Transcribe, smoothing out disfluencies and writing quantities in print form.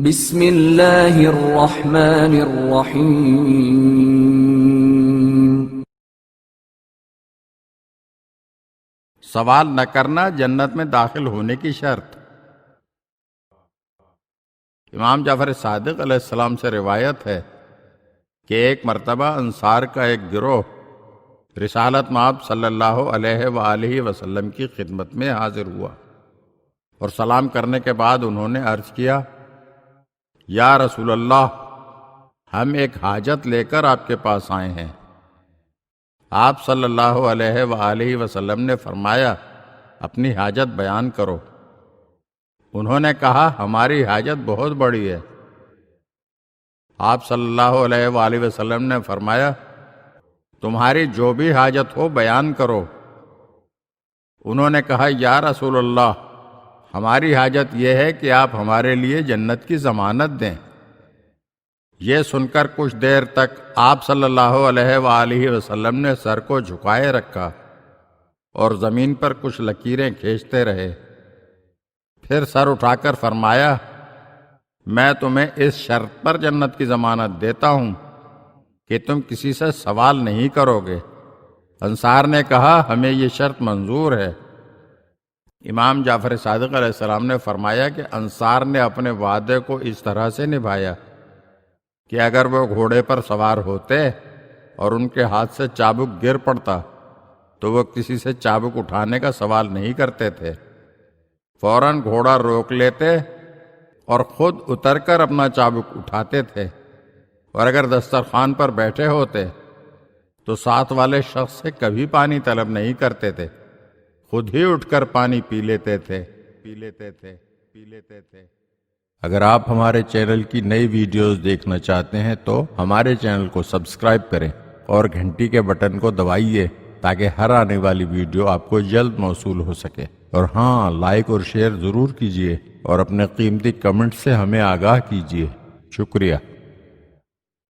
بسم اللہ الرحمن الرحیم۔ سوال نہ کرنا جنت میں داخل ہونے کی شرط۔ امام جعفر صادق علیہ السلام سے روایت ہے کہ ایک مرتبہ انصار کا ایک گروہ رسالت مآب صلی اللہ علیہ وآلہ وسلم کی خدمت میں حاضر ہوا اور سلام کرنے کے بعد انہوں نے عرض کیا، یا رسول اللہ، ہم ایک حاجت لے کر آپ کے پاس آئے ہیں۔ آپ صلی اللہ علیہ وآلہ وسلم نے فرمایا، اپنی حاجت بیان کرو۔ انہوں نے کہا، ہماری حاجت بہت بڑی ہے۔ آپ صلی اللہ علیہ وآلہ وسلم نے فرمایا، تمہاری جو بھی حاجت ہو بیان کرو۔ انہوں نے کہا، یا رسول اللہ، ہماری حاجت یہ ہے کہ آپ ہمارے لیے جنت کی ضمانت دیں۔ یہ سن کر کچھ دیر تک آپ صلی اللہ علیہ وآلہ وسلم نے سر کو جھکائے رکھا اور زمین پر کچھ لکیریں کھینچتے رہے۔ پھر سر اٹھا کر فرمایا، میں تمہیں اس شرط پر جنت کی ضمانت دیتا ہوں کہ تم کسی سے سوال نہیں کرو گے۔ انصار نے کہا، ہمیں یہ شرط منظور ہے۔ امام جعفر صادق علیہ السلام نے فرمایا کہ انصار نے اپنے وعدے کو اس طرح سے نبھایا کہ اگر وہ گھوڑے پر سوار ہوتے اور ان کے ہاتھ سے چابک گر پڑتا تو وہ کسی سے چابک اٹھانے کا سوال نہیں کرتے تھے، فوراً گھوڑا روک لیتے اور خود اتر کر اپنا چابک اٹھاتے تھے، اور اگر دسترخوان پر بیٹھے ہوتے تو ساتھ والے شخص سے کبھی پانی طلب نہیں کرتے تھے، خود ہی اٹھ کر پانی پی لیتے تھے۔ اگر آپ ہمارے چینل کی نئی ویڈیوز دیکھنا چاہتے ہیں تو ہمارے چینل کو سبسکرائب کریں اور گھنٹی کے بٹن کو دبائیے تاکہ ہر آنے والی ویڈیو آپ کو جلد موصول ہو سکے۔ اور ہاں، لائک اور شیئر ضرور کیجیے اور اپنے قیمتی کمنٹ سے ہمیں آگاہ کیجیے۔ شکریہ۔